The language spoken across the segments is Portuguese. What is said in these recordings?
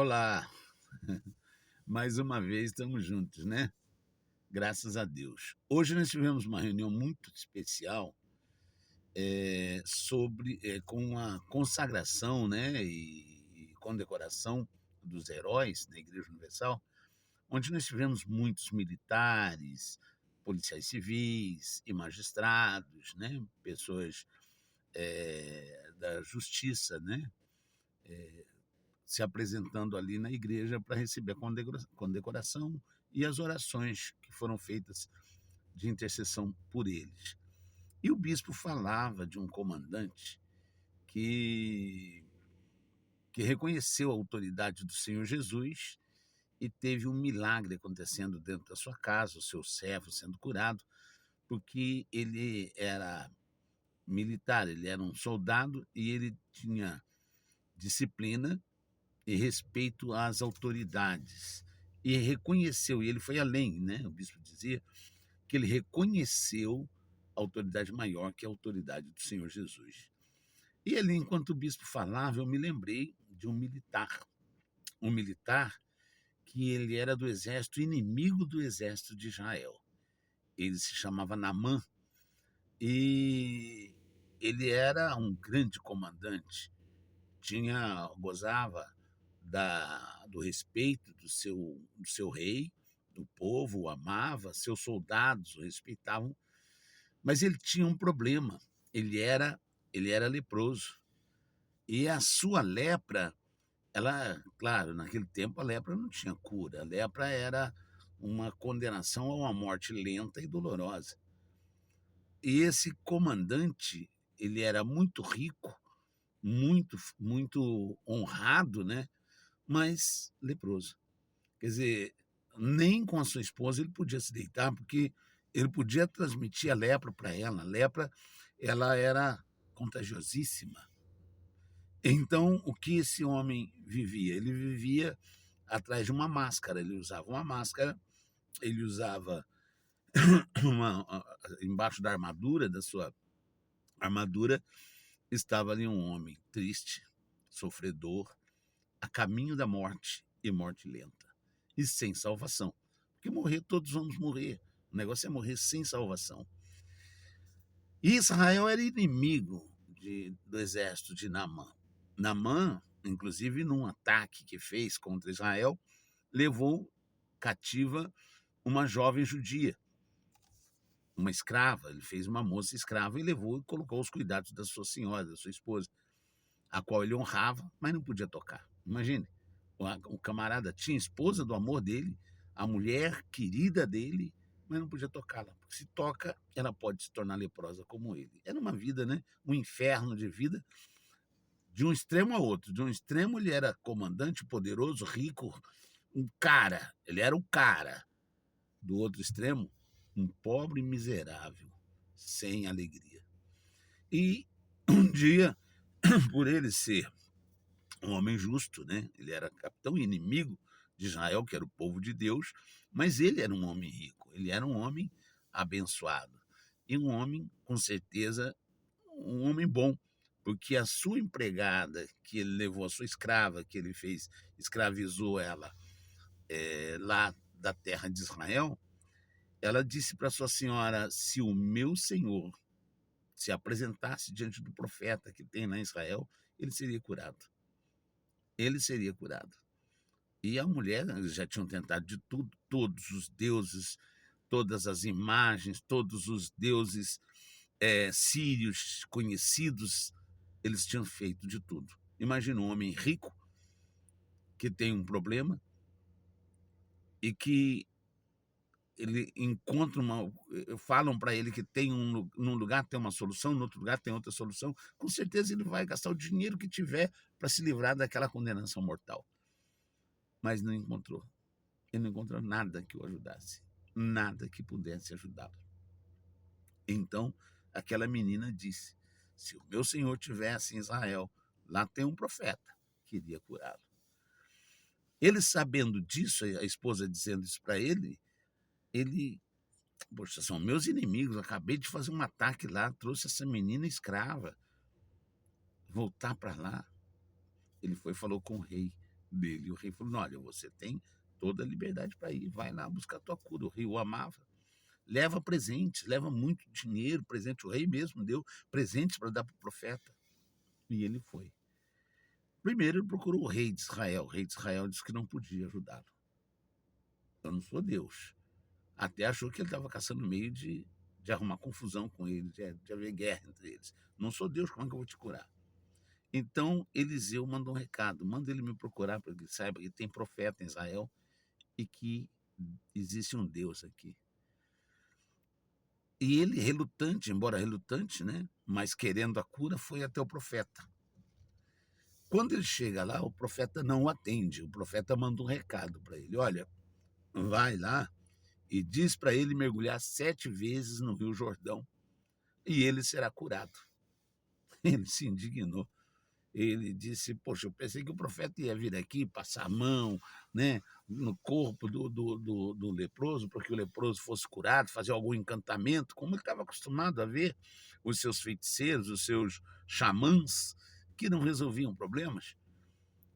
Olá, mais uma vez estamos juntos, né? Graças a Deus. Hoje nós tivemos uma reunião muito especial com a consagração, né, e condecoração dos heróis na Igreja Universal, onde nós tivemos muitos militares, policiais civis e magistrados, né, pessoas da justiça, né, se apresentando ali na igreja para receber a condecoração e as orações que foram feitas de intercessão por eles. E o bispo falava de um comandante que, que reconheceu a autoridade do Senhor Jesus e teve um milagre acontecendo dentro da sua casa, o seu servo sendo curado, porque ele era militar, ele era um soldado e ele tinha disciplina e respeito às autoridades. E reconheceu, e ele foi além, né? O bispo dizia que ele reconheceu a autoridade maior, que é a autoridade do Senhor Jesus. E ali, enquanto o bispo falava, eu me lembrei de um militar que ele era do exército inimigo do exército de Israel. Ele se chamava Naamã e ele era um grande comandante, gozava do respeito do seu rei, do povo o amava, seus soldados o respeitavam, mas ele tinha um problema. Ele era leproso. E a sua lepra, claro, naquele tempo a lepra não tinha cura. A lepra era uma condenação a uma morte lenta e dolorosa. E esse comandante, ele era muito rico, muito, muito honrado, né? Mas leproso. Quer dizer, nem com a sua esposa ele podia se deitar, porque ele podia transmitir a lepra para ela. A lepra, ela era contagiosíssima. Então, o que esse homem vivia? Ele vivia atrás de uma máscara. Ele usava uma máscara, ele usava embaixo da armadura, da sua armadura, estava ali um homem triste, sofredor, a caminho da morte e morte lenta, e sem salvação. Porque morrer, todos vamos morrer. O negócio é morrer sem salvação. E Israel era inimigo do exército de Naamã. Naamã, inclusive, num ataque que fez contra Israel, levou cativa uma jovem judia, uma escrava. Ele fez uma moça escrava e levou e colocou aos cuidados da sua senhora, da sua esposa, a qual ele honrava, mas não podia tocar. Imagine, o camarada tinha a esposa do amor dele, a mulher querida dele, mas não podia tocá-la, porque se toca, ela pode se tornar leprosa como ele. Era uma vida, né? Um inferno de vida, de um extremo a outro. De um extremo ele era comandante, poderoso, rico, um cara, ele era o cara. Do outro extremo, um pobre miserável, sem alegria. E um dia, por ele ser um homem justo, né? Ele era capitão e inimigo de Israel, que era o povo de Deus, mas ele era um homem rico, ele era um homem abençoado e um homem, com certeza, um homem bom, porque a sua empregada, que ele levou, a sua escrava, que ele fez, escravizou ela lá da terra de Israel, ela disse para sua senhora: se o meu senhor se apresentasse diante do profeta que tem lá em Israel, ele seria curado. Ele seria curado. E a mulher, eles já tinham tentado de tudo, todos os deuses, todas as imagens, todos os deuses sírios conhecidos, eles tinham feito de tudo. Imagina um homem rico que tem um problema e que ele encontra falam para ele que tem num lugar tem uma solução, no outro lugar tem outra solução. Com certeza ele vai gastar o dinheiro que tiver para se livrar daquela condenação mortal. Mas não encontrou. Ele não encontrou nada que o ajudasse, nada que pudesse ajudá-lo. Então, aquela menina disse: se o meu senhor tivesse em Israel, lá tem um profeta que iria curá-lo. Ele, sabendo disso, a esposa dizendo isso para ele, poxa, são meus inimigos, acabei de fazer um ataque lá, trouxe essa menina escrava, voltar para lá. Ele foi e falou com o rei: dele. E o rei falou: olha, você tem toda a liberdade para ir, vai lá buscar a tua cura. O rei o amava. Leva presentes, leva muito dinheiro, presente. O rei mesmo deu presentes para dar para o profeta. E ele foi. Primeiro ele procurou o rei de Israel. O rei de Israel disse que não podia ajudá-lo. Eu não sou Deus. Até achou que ele estava caçando meio de arrumar confusão com ele, de haver guerra entre eles. Não sou Deus, como é que eu vou te curar? Então Eliseu mandou um recado, manda ele me procurar para que ele saiba que tem profeta em Israel e que existe um Deus aqui. E ele, relutante, embora relutante, né, mas querendo a cura, foi até o profeta. Quando ele chega lá, o profeta não o atende. O profeta manda um recado para ele: olha, vai lá e diz para ele mergulhar 7 vezes no Rio Jordão e ele será curado. Ele se indignou. Ele disse: poxa, eu pensei que o profeta ia vir aqui passar a mão, né, no corpo do leproso, para que o leproso fosse curado, fazer algum encantamento, como ele estava acostumado a ver os seus feiticeiros, os seus xamãs, que não resolviam problemas.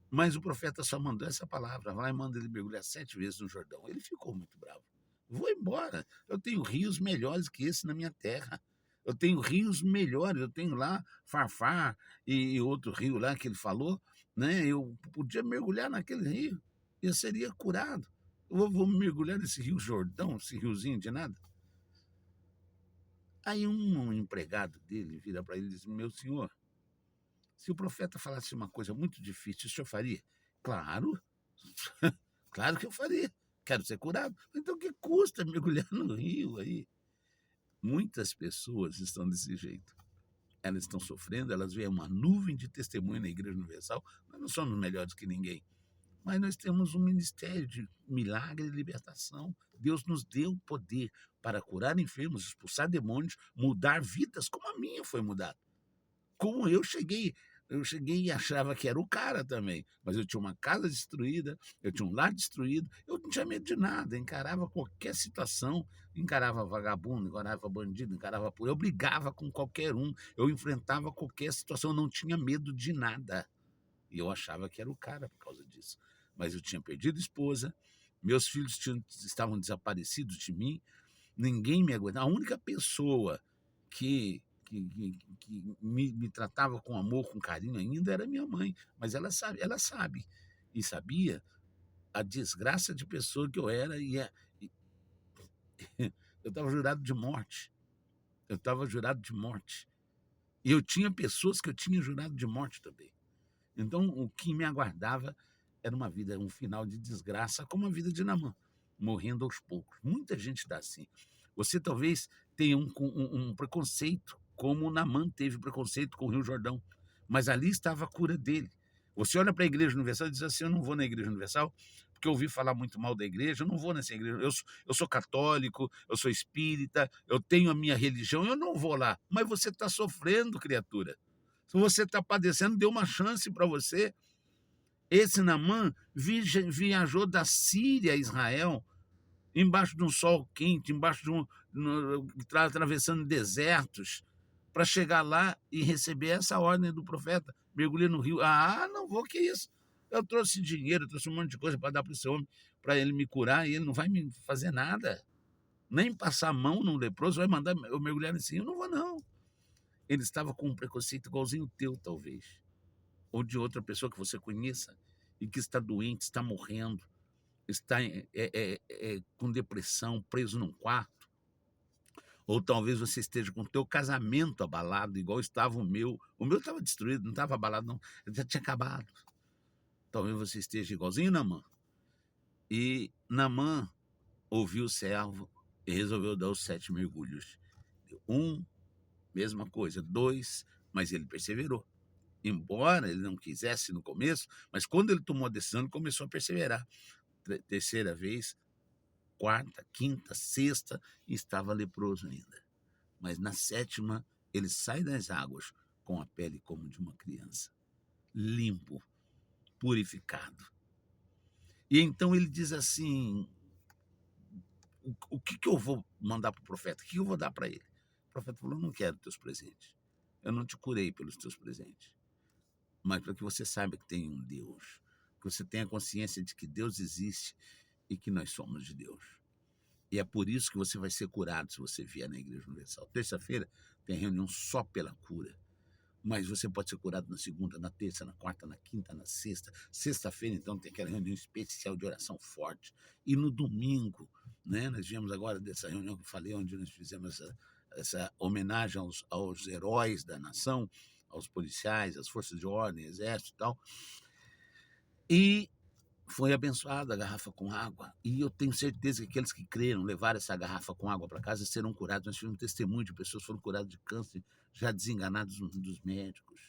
Mas o profeta só mandou essa palavra: vai e manda ele mergulhar 7 vezes no Jordão. Ele ficou muito bravo. Vou embora. Eu tenho rios melhores que esse na minha terra. Eu tenho rios melhores. Eu tenho lá Farfar e outro rio lá que ele falou, né? Eu podia mergulhar naquele rio. Eu seria curado. Eu vou mergulhar nesse rio Jordão, esse riozinho de nada. Aí um empregado dele vira para ele e diz: meu senhor, se o profeta falasse uma coisa muito difícil, o senhor faria? Claro, claro que eu faria. Quero ser curado. Então, o que custa mergulhar no rio aí? Muitas pessoas estão desse jeito. Elas estão sofrendo, elas veem uma nuvem de testemunho na Igreja Universal. Nós não somos melhores que ninguém, mas nós temos um ministério de milagre e libertação. Deus nos deu poder para curar enfermos, expulsar demônios, mudar vidas, como a minha foi mudada. Como eu cheguei e achava que era o cara também, mas eu tinha uma casa destruída, eu tinha um lar destruído, eu não tinha medo de nada, encarava qualquer situação, encarava vagabundo, encarava bandido, eu brigava com qualquer um, eu enfrentava qualquer situação, eu não tinha medo de nada. E eu achava que era o cara por causa disso. Mas eu tinha perdido a esposa, meus filhos estavam desaparecidos de mim, ninguém me aguentava. A única pessoa que me tratava com amor, com carinho ainda era minha mãe. Mas ela sabe e sabia a desgraça de pessoa que eu era. E eu estava jurado de morte. Eu estava jurado de morte. E eu tinha pessoas que eu tinha jurado de morte também. Então, o que me aguardava era uma vida, um final de desgraça, como a vida de Naamã, morrendo aos poucos. Muita gente dá assim. Você talvez tenha um preconceito, como Naamã teve preconceito com o Rio Jordão, mas ali estava a cura dele. Você olha para a Igreja Universal e diz assim: eu não vou na Igreja Universal porque eu ouvi falar muito mal da igreja, eu não vou nessa igreja. Eu sou católico, eu sou espírita, eu tenho a minha religião, eu não vou lá. Mas você está sofrendo, criatura. Se você está padecendo, dê uma chance para você. Esse Naamã viajou da Síria a Israel, embaixo de um sol quente, embaixo de atravessando desertos, para chegar lá e receber essa ordem do profeta: mergulhe no rio. Ah, não vou, que isso? Eu trouxe dinheiro, trouxe um monte de coisa para dar para esse homem, para ele me curar, e ele não vai me fazer nada. Nem passar a mão num leproso, vai mandar eu mergulhar nesse rio. Eu não vou, não. Ele estava com um preconceito igualzinho o teu, talvez, ou de outra pessoa que você conheça e que está doente, está morrendo, está com depressão, preso num quarto, ou talvez você esteja com o teu casamento abalado, igual estava o meu. O meu estava destruído, não estava abalado, não. Ele já tinha acabado. Talvez você esteja igualzinho Naamã. E Naamã ouviu o servo e resolveu dar os 7 mergulhos. Deu 1, mesma coisa. 2, mas ele perseverou. Embora ele não quisesse no começo, mas quando ele tomou a decisão, ele começou a perseverar. Terceira vez, quarta, quinta, sexta, e estava leproso ainda. Mas na 7ª, ele sai das águas com a pele como de uma criança, limpo, purificado. E então ele diz assim: o que eu vou mandar para o profeta? O que eu vou dar para ele? O profeta falou: não quero teus presentes. Eu não te curei pelos teus presentes, mas para que você saiba que tem um Deus. que você tenha consciência de que Deus existe e que nós somos de Deus. E é por isso que você vai ser curado se você vier na Igreja Universal. Terça-feira tem reunião só pela cura. Mas você pode ser curado na segunda, na terça, na quarta, na quinta, na sexta. Sexta-feira, então, tem aquela reunião especial de oração forte. E no domingo, né, nós viemos agora dessa reunião que eu falei, onde nós fizemos essa homenagem aos heróis da nação, aos policiais, às forças de ordem, exército e tal. E foi abençoada a garrafa com água. E eu tenho certeza que aqueles que creram, levaram essa garrafa com água para casa, serão curados. Nós tivemos testemunho de pessoas que foram curadas de câncer, já desenganados dos médicos.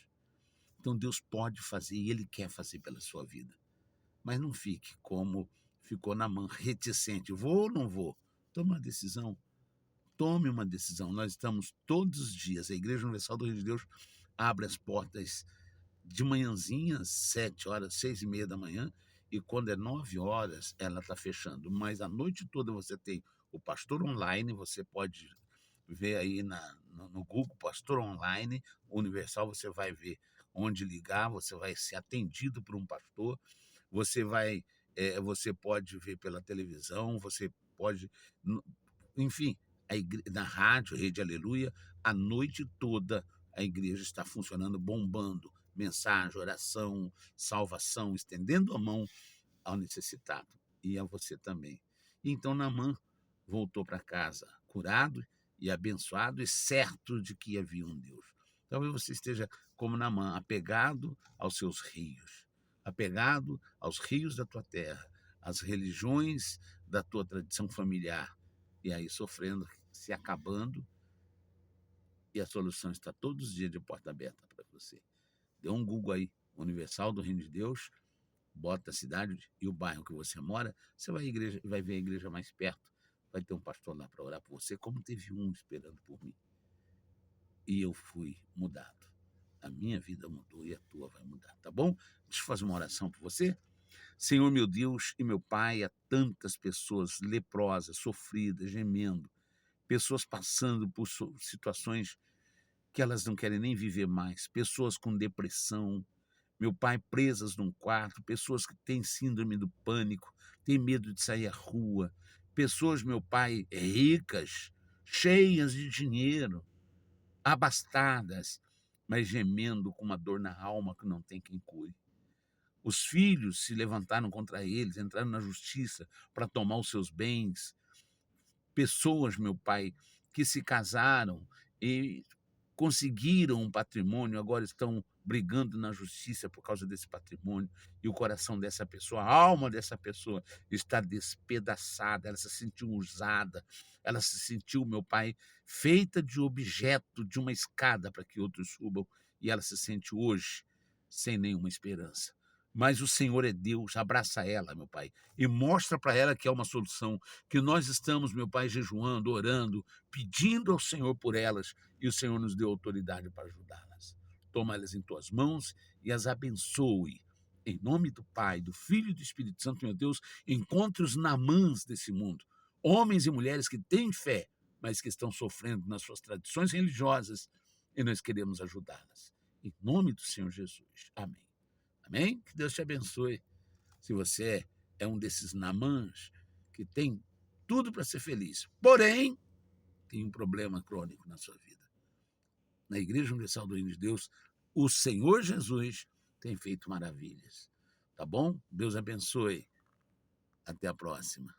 Então Deus pode fazer e Ele quer fazer pela sua vida. Mas não fique como ficou Naamã, reticente. Vou ou não vou? Tome uma decisão. Tome uma decisão. Nós estamos todos os dias, a Igreja Universal do Reino de Deus abre as portas de manhãzinha, 7 horas, 6:30 da manhã, e quando é 9 horas, ela está fechando. Mas a noite toda você tem o Pastor Online, você pode ver aí no Google, Pastor Online Universal, você vai ver onde ligar, você vai ser atendido por um pastor, você pode ver pela televisão, você pode, enfim, na rádio, Rede Aleluia, a noite toda a igreja está funcionando, bombando, mensagem, oração, salvação, estendendo a mão ao necessitado e a você também. Então Naamã voltou para casa curado e abençoado e certo de que havia um Deus. Talvez você esteja como Naamã, apegado aos seus rios, apegado aos rios da tua terra, às religiões da tua tradição familiar, e aí sofrendo, se acabando, e a solução está todos os dias de porta aberta para você. Dê um Google aí, Universal do Reino de Deus, bota a cidade e o bairro que você mora, você vai ver a igreja mais perto, vai ter um pastor lá para orar por você, como teve um esperando por mim. E eu fui mudado. A minha vida mudou e a tua vai mudar, tá bom? Deixa eu fazer uma oração por você. Senhor, meu Deus e meu Pai, há tantas pessoas leprosas, sofridas, gemendo, pessoas passando por situações que elas não querem nem viver mais, pessoas com depressão, meu pai, presas num quarto, pessoas que têm síndrome do pânico, têm medo de sair à rua, pessoas, meu pai, ricas, cheias de dinheiro, abastadas, mas gemendo com uma dor na alma que não tem quem cure. Os filhos se levantaram contra eles, entraram na justiça para tomar os seus bens. Pessoas, meu pai, que se casaram e conseguiram um patrimônio, agora estão brigando na justiça por causa desse patrimônio, e o coração dessa pessoa, a alma dessa pessoa está despedaçada, ela se sentiu usada, ela se sentiu, meu pai, feita de objeto de uma escada para que outros subam, e ela se sente hoje sem nenhuma esperança. Mas o Senhor é Deus, abraça ela, meu pai, e mostra para ela que é uma solução, que nós estamos, meu pai, jejuando, orando, pedindo ao Senhor por elas, e o Senhor nos deu autoridade para ajudá-las. Toma elas em tuas mãos e as abençoe. Em nome do Pai, do Filho e do Espírito Santo, meu Deus, encontre os Naamãs desse mundo, homens e mulheres que têm fé, mas que estão sofrendo nas suas tradições religiosas, e nós queremos ajudá-las. Em nome do Senhor Jesus. Amém. Amém? Que Deus te abençoe. Se você é um desses Naamãs que tem tudo para ser feliz, porém tem um problema crônico na sua vida. Na Igreja Universal do Reino de Deus, o Senhor Jesus tem feito maravilhas. Tá bom? Deus abençoe. Até a próxima.